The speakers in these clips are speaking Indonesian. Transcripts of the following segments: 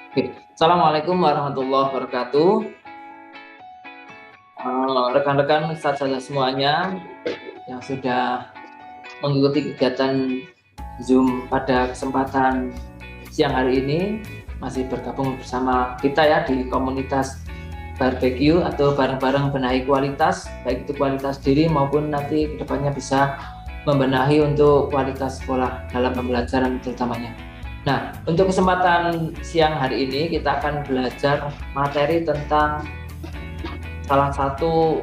Oke. Assalamualaikum warahmatullahi wabarakatuh. Rekan-rekan saudara semuanya yang sudah mengikuti kegiatan Zoom pada kesempatan siang hari ini, masih bergabung bersama kita ya di komunitas barbecue atau bareng-bareng benahi kualitas, baik itu kualitas diri maupun nanti kedepannya bisa membenahi untuk kualitas sekolah dalam pembelajaran terutamanya. Nah, untuk kesempatan siang hari ini kita akan belajar materi tentang salah satu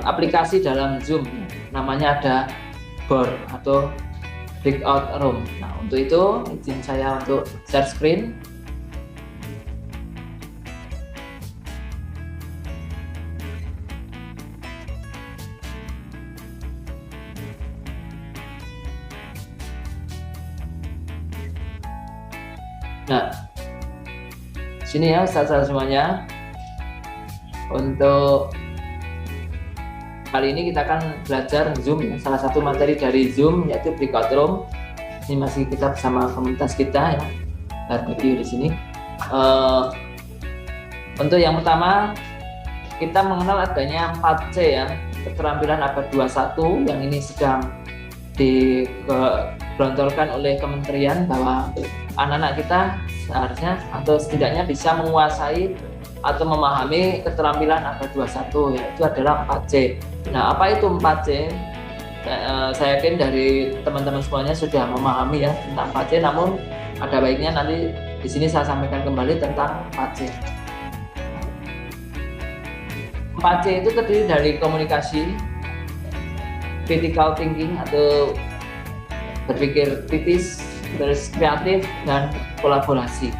aplikasi dalam Zoom, namanya ada board atau breakout room. Nah, untuk itu izin saya untuk share screen. Nah, sini ya saudara semuanya. Untuk kali ini kita akan belajar Zoom, salah satu materi dari Zoom yaitu breakout room. Ini masih kita bersama komunitas kita ya, barbecue di sini. Untuk yang pertama kita mengenal adanya 4C ya, keterampilan abad 21 yang ini sedang digelontorkan oleh kementerian bahwa anak-anak kita seharusnya atau setidaknya bisa menguasai atau memahami keterampilan abad 21, yaitu adalah 4C. Nah, apa itu 4C? Saya yakin dari teman-teman semuanya sudah memahami ya tentang 4C, namun ada baiknya nanti di sini saya sampaikan kembali tentang 4C. 4C itu terdiri dari komunikasi, critical thinking atau berpikir kritis, terus kreatif, dan kolaborasi.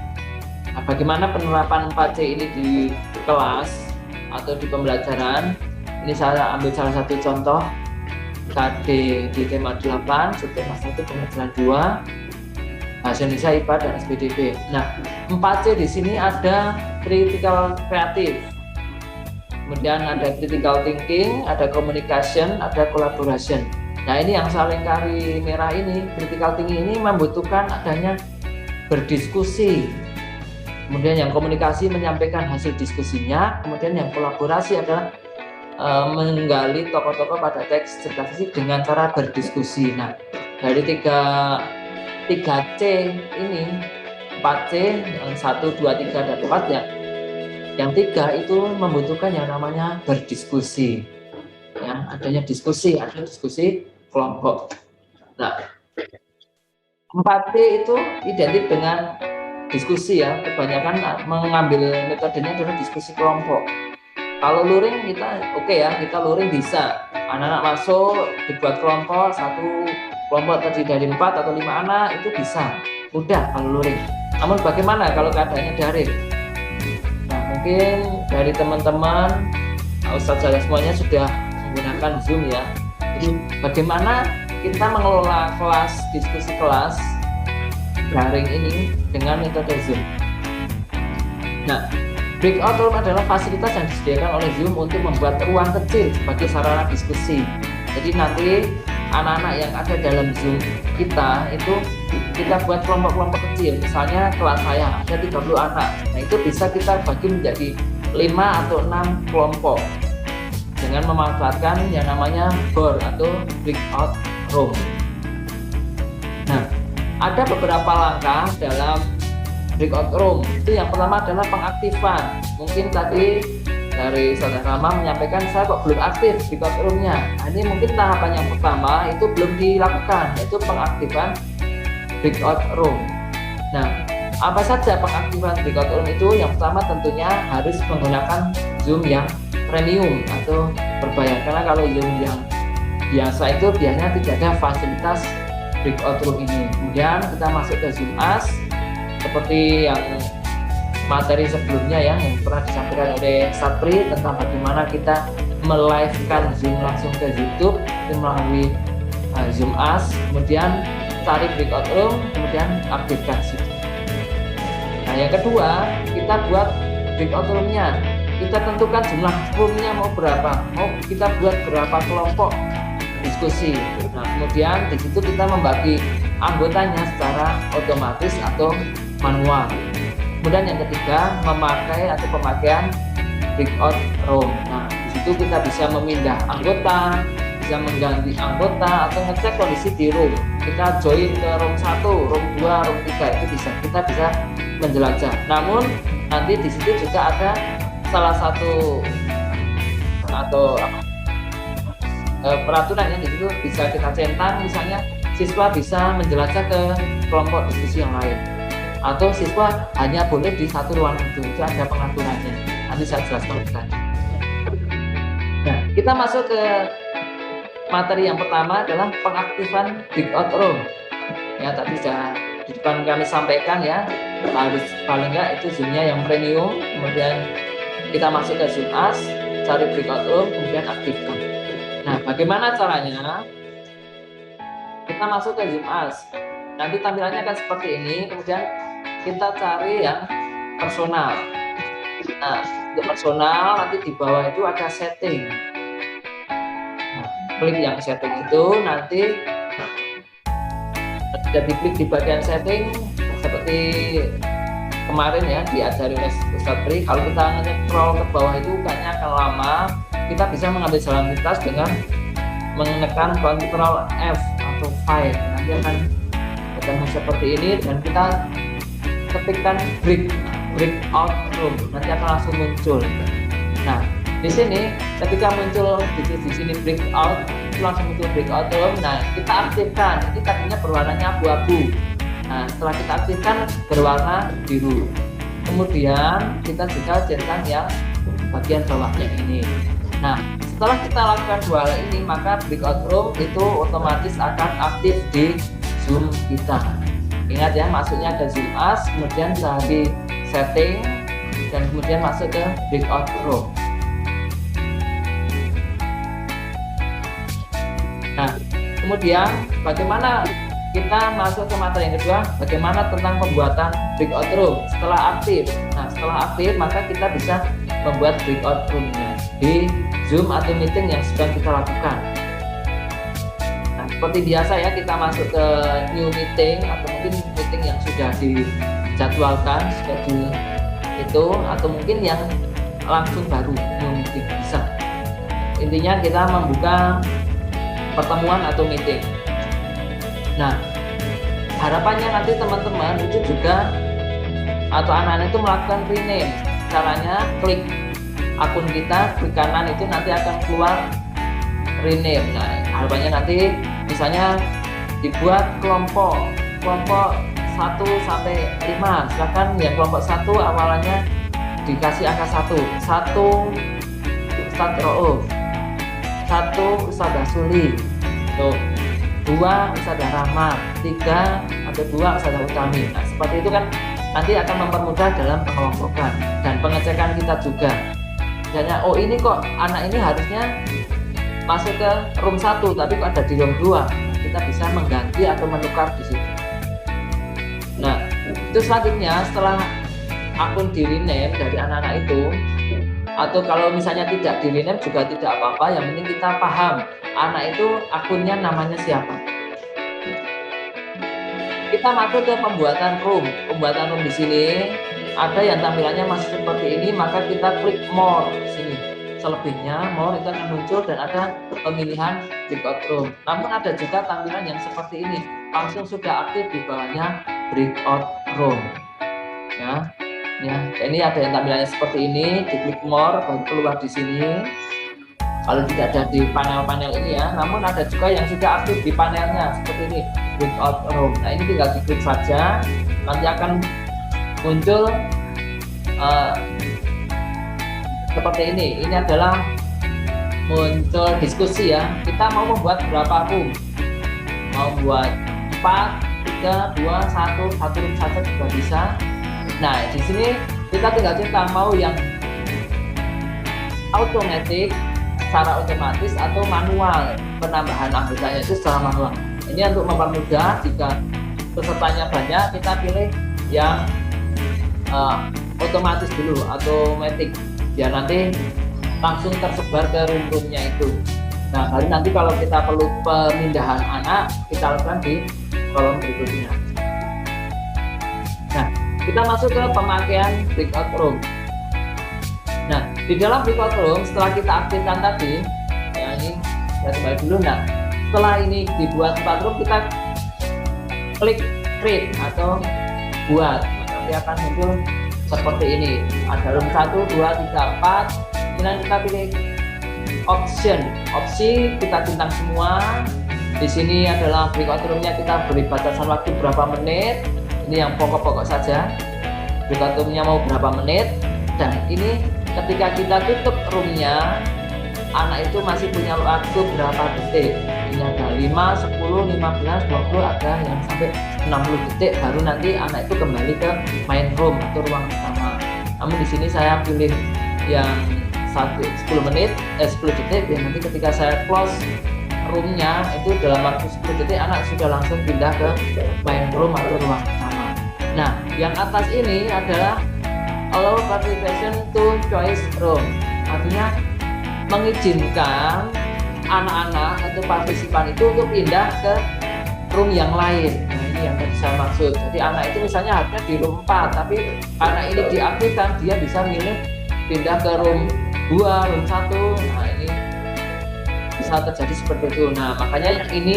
Nah, bagaimana penerapan 4C ini di kelas atau di pembelajaran? Ini saya ambil salah satu contoh KD di tema 8, subtema 1, pembelajaran 2, Bahasa Indonesia, IPA, dan SPDB. Nah, 4C di sini ada critical kreatif, kemudian ada critical thinking, ada communication, ada collaboration. Nah, ini yang saling kari merah ini, critical thinking ini membutuhkan adanya berdiskusi. Kemudian yang komunikasi menyampaikan hasil diskusinya, kemudian yang kolaborasi adalah menggali tokoh-tokoh pada teks cerita fisik dengan cara berdiskusi. Nah, dari 3C ini, 4C yang 1, 2, 3, dan 4 ya, yang 3 itu membutuhkan yang namanya berdiskusi. Ya, adanya diskusi, ada diskusi kelompok. Nah, 4C itu identik dengan diskusi ya, kebanyakan mengambil metodenya adalah diskusi kelompok. Kalau luring kita oke ya, kita luring bisa. Anak-anak masuk dibuat kelompok, satu kelompok terdiri dari 4 atau 5 anak, itu bisa. Mudah kalau luring. Namun bagaimana kalau keadaannya daring? Nah, mungkin dari teman-teman, Ustadz saya semuanya sudah menggunakan Zoom ya. Jadi bagaimana kita mengelola kelas, diskusi kelas daring ini dengan metode Zoom. Nah, breakout room adalah fasilitas yang disediakan oleh Zoom untuk membuat ruang kecil sebagai sarana diskusi. Jadi nanti anak-anak yang ada dalam Zoom kita itu kita buat kelompok-kelompok kecil. Misalnya kelas saya ada 30 anak. Nah, itu bisa kita bagi menjadi 5 atau 6 kelompok dengan memanfaatkan yang namanya board atau breakout room. Nah, ada beberapa langkah dalam breakout room. Itu yang pertama adalah pengaktifan. Mungkin tadi dari saudara Rama menyampaikan saya kok belum aktif breakout roomnya. Nah, ini mungkin tahapan yang pertama itu belum dilakukan, yaitu pengaktifan breakout room. Nah, apa saja pengaktifan breakout room itu? Yang pertama tentunya harus menggunakan Zoom yang premium atau berbayar. Karena kalau Zoom yang biasa itu biasanya tidak ada fasilitas breakout room ini. Kemudian kita masuk ke Zoom As seperti yang materi sebelumnya ya, yang pernah disampaikan oleh Sapri tentang bagaimana kita melive-kan Zoom langsung ke YouTube itu melalui Zoom As. Kemudian cari breakout room, kemudian aktifkan situ. Nah, yang kedua kita buat breakout roomnya. Kita tentukan jumlah roomnya mau berapa, mau kita buat berapa kelompok diskusi. Nah, kemudian di situ kita membagi anggotanya secara otomatis atau manual. Kemudian yang ketiga, memakai atau pemakaian breakout room. Nah, di situ kita bisa memindah anggota, bisa mengganti anggota, atau ngecek kondisi di room. Kita join ke room 1, room 2, room 3, itu bisa. Kita bisa menjelajah. Namun nanti di situ juga ada salah satu atau peraturan yang di situ bisa kita centang, misalnya siswa bisa menjelajah ke kelompok diskusi yang lain, atau siswa hanya boleh di satu ruangan itu ada pengaturannya. Nanti saya jelaskan lebih lanjut. Nah, kita masuk ke materi yang pertama adalah pengaktifan breakout room. Ya, tadi sudah di depan kami sampaikan ya, harus paling enggak itu Zoom-nya yang premium, kemudian kita masuk ke Zoom As, cari breakout room, kemudian aktifkan. Nah, bagaimana caranya? Kita masuk ke Zoom As. Nanti tampilannya akan seperti ini, kemudian kita cari yang personal. Nah, untuk personal nanti di bawah itu ada setting. Nah, klik yang setting itu, nanti ada diklik di bagian setting seperti kemarin ya diajari oleh Ustadz Pri. Kalau kita scroll ke bawah itu kayaknya akan lama. Kita bisa mengambil jalan pintas dengan menekan Ctrl F atau file. Nanti akan ketemu seperti ini dan kita ketikkan breakout room, nanti akan langsung muncul. Nah, di sini ketika muncul di sini breakout, langsung muncul breakout room. Nah, kita aktifkan. Ini tadinya berwarnanya abu-abu. Nah, setelah kita aktifkan berwarna biru. Kemudian kita juga centang yang bagian bawahnya ini. Nah, setelah kita lakukan dua hal ini, maka breakout room itu otomatis akan aktif di Zoom kita. Ingat ya, masuknya ke Zoom As, kemudian cari setting, dan kemudian masuk ke breakout room. Nah, kemudian bagaimana kita masuk ke materi yang kedua, bagaimana tentang pembuatan breakout room setelah aktif. Nah, setelah aktif maka kita bisa membuat breakout roomnya di Zoom atau meeting yang sedang kita lakukan. Nah, seperti biasa ya, kita masuk ke new meeting atau mungkin meeting yang sudah dijadwalkan schedule itu, atau mungkin yang langsung baru new meeting bisa. Intinya kita membuka pertemuan atau meeting. Nah, harapannya nanti teman-teman itu juga atau anak-anak itu melakukan rename. Caranya klik akun kita, klik kanan itu nanti akan keluar rename. Nah, harapannya nanti misalnya dibuat kelompok 1 sampai 5. Silakan yang kelompok 1 awalannya dikasih angka 1 Ustadz Rauf, 1 Ustadzah Suli, 2 Ustadzah Rahmat, 3 atau 2 Ustadzah Utami. Nah, seperti itu kan nanti akan mempermudah dalam pengelompokan dan pengecekan kita juga. Misalnya, oh ini kok anak ini harusnya masuk ke room 1 tapi kok ada di room 2. Kita bisa mengganti atau menukar di situ. Nah, itu selanjutnya setelah akun di rename dari anak-anak itu, atau kalau misalnya tidak di rename juga tidak apa-apa, yang penting kita paham anak itu akunnya namanya siapa. Kita masuk ke pembuatan room. Pembuatan room di sini ada yang tampilannya masih seperti ini, maka kita klik more di sini. Selebihnya more itu akan muncul dan ada pemilihan breakout room. Namun ada juga tampilan yang seperti ini, langsung sudah aktif di bawahnya breakout room. Ya, ini ada yang tampilannya seperti ini, diklik more baru keluar di sini. Kalau tidak ada di panel-panel ini ya, namun ada juga yang sudah aktif di panelnya seperti ini, breakout room. Nah, ini tinggal diklik saja, nanti akan muncul seperti ini. Ini adalah muncul diskusi ya. Kita mau membuat berapa room? Mau buat 4, 3, 2, 1 room saja juga bisa. Nah, di sini kita tinggal centang mau yang automatic, secara otomatis, atau manual, penambahan anggotanya itu secara manual. Ini untuk mempermudah jika pesertanya banyak, kita pilih yang otomatis dulu, automatic, biar nanti langsung tersebar ke room-roomnya itu. Nah, baru nanti kalau kita perlu pemindahan anak, kita lakukan di kolom berikutnya. Nah, kita masuk ke pemakaian breakout room. Nah, di dalam breakout room setelah kita aktifkan tadi, ya ini saya kembali dulu. Nah, setelah ini dibuat 4 room, kita klik create atau buat, nanti akan muncul seperti ini. Ada room 1, 2, 3, 4. Kemudian kita pilih option, opsi kita centang semua. Di sini adalah breakout roomnya, kita beri batasan waktu berapa menit. Ini yang pokok-pokok saja. Breakout roomnya mau berapa menit. Dan ini ketika kita tutup roomnya, anak itu masih punya waktu berapa detik. Ini ada 5, 10, 15, 20, ada yang sampai 60 detik baru nanti anak itu kembali ke main room atau ruang utama. Namun di sini saya pilih yang 10 detik, dan nanti ketika saya close roomnya itu dalam waktu 10 detik anak sudah langsung pindah ke main room atau ruang utama. Nah, yang atas ini adalah allow participation to choice room, artinya mengizinkan anak-anak atau partisipan itu untuk pindah ke room yang lain. Nah, ini yang tadi saya maksud. Jadi anak itu misalnya harusnya di room 4, tapi karena ini diaktifkan, dia bisa milih pindah ke room 2, room 1. Nah, ini bisa terjadi seperti itu. Nah, makanya yang ini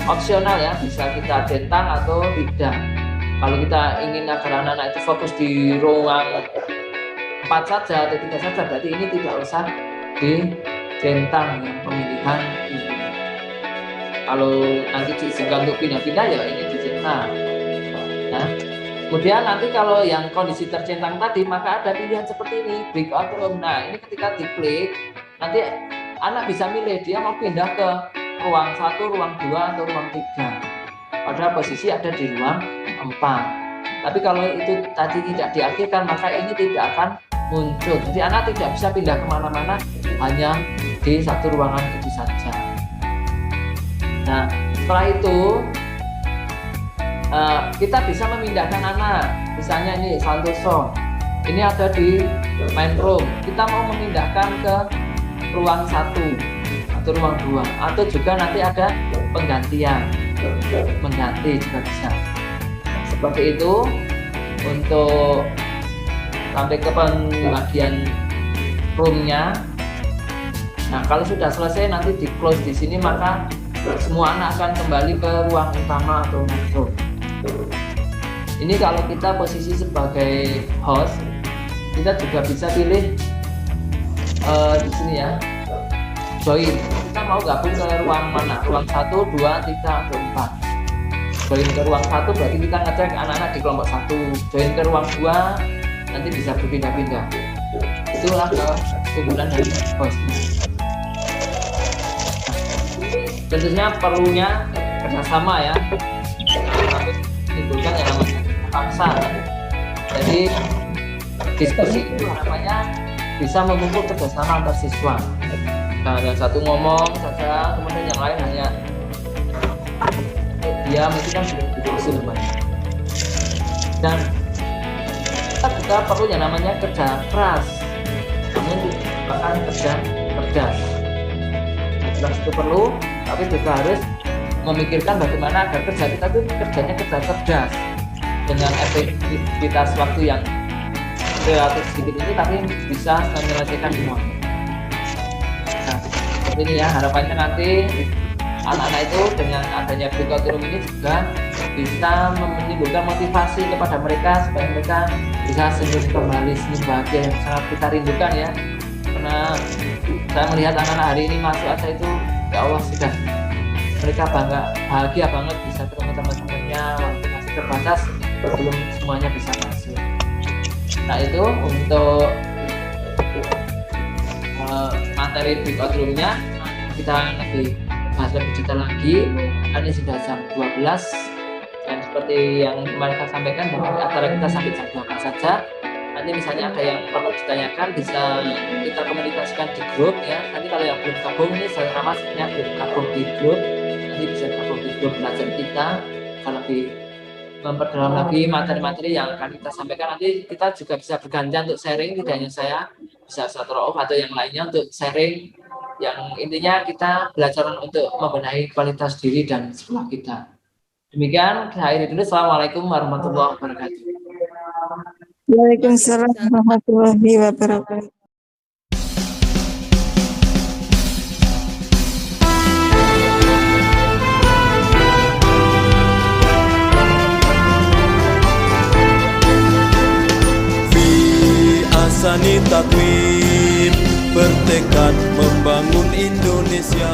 opsional ya, bisa kita centang atau tidak. Kalau kita ingin agar anak-anak itu fokus di ruang 4 saja atau 3 saja, berarti ini tidak usah dicentang yang pemilihan ini. Kalau nanti diizinkan untuk pindah-pindah ya ini dicentang. Nah, kemudian nanti kalau yang kondisi tercentang tadi, maka ada pilihan seperti ini, breakout room. Nah, ini ketika diklik, nanti anak bisa milih dia mau pindah ke ruang 1, ruang 2, atau ruang 3. Padahal posisi ada di ruang 4. Tapi kalau itu tadi tidak diaktifkan, maka ini tidak akan muncul. Jadi anak tidak bisa pindah kemana-mana, hanya di satu ruangan itu saja. Nah, setelah itu kita bisa memindahkan anak. Misalnya ini Santoso, ini ada di main room. Kita mau memindahkan ke ruang 1 atau ruang 2, atau juga nanti ada penggantian, mengganti juga bisa. Seperti itu untuk sampai ke pembagian roomnya. Nah, kalau sudah selesai nanti di close di sini, maka semua anak akan kembali ke ruang utama atau main room. Ini kalau kita posisi sebagai host, kita juga bisa pilih di sini ya, join. Kita mau gabung ke ruang mana? Ruang 1, 2, 3, atau 4. Join ke ruang 1 berarti kita ngecek anak-anak di kelompok 1. Join ke ruang 2 nanti bisa berpindah-pindah. Itulah keunggulan dari hostnya. Tentunya perlunya kerjasama ya. Menimbulkan yang namanya bangsa. Jadi diskusi itu harapannya bisa memupuk kerjasama antar siswa. Nah, yang satu ngomong saja, kemudian yang lain hanya diam, itu kan belum diskusi namanya. Dan kita juga perlu yang namanya kerja keras, namun bahkan kerja cerdas. Cerdas itu perlu, tapi juga harus memikirkan bagaimana agar kerja kita itu kerjanya kerja cerdas dengan efektivitas waktu yang relatif sedikit ini, tapi bisa menyelesaikan semua. Nah, seperti ini ya, harapannya nanti anak-anak itu dengan adanya breakout room ini juga bisa menimbulkan motivasi kepada mereka supaya mereka bisa senyum kembali, senyum bahagia yang sangat kita rindukan ya. Karena saya melihat anak-anak hari ini masuk aja itu, ya Allah, sudah mereka bahagia banget bisa ketemu teman-temannya, waktu masih terbatas belum semuanya bisa masuk. Nah, itu untuk materi breakout room-nya kita lebih bahas lebih detail lagi. Ini sudah jam 12 dan seperti yang kemarin saya sampaikan bahwa acara kita sampai jam 12 saja. Nanti misalnya ada yang perlu ditanyakan bisa kita komunikasikan di grup ya. Nanti kalau yang belum gabung ini saya ramasnya belum gabung di grup, nanti bisa gabung di grup belajar kita. Kalau lebih memperdalam lagi materi-materi yang akan kita sampaikan, nanti kita juga bisa bergantian untuk sharing, tidak hanya saya, bisa satu row atau yang lainnya untuk sharing, yang intinya kita belajar untuk membenahi kualitas diri dan sekolah kita. Demikian, saya akhiri dulu. Assalamualaikum warahmatullahi wabarakatuh. Waalaikumsalam warahmatullahi wabarakatuh. Fi Asani Takwim bertekad membangun Indonesia.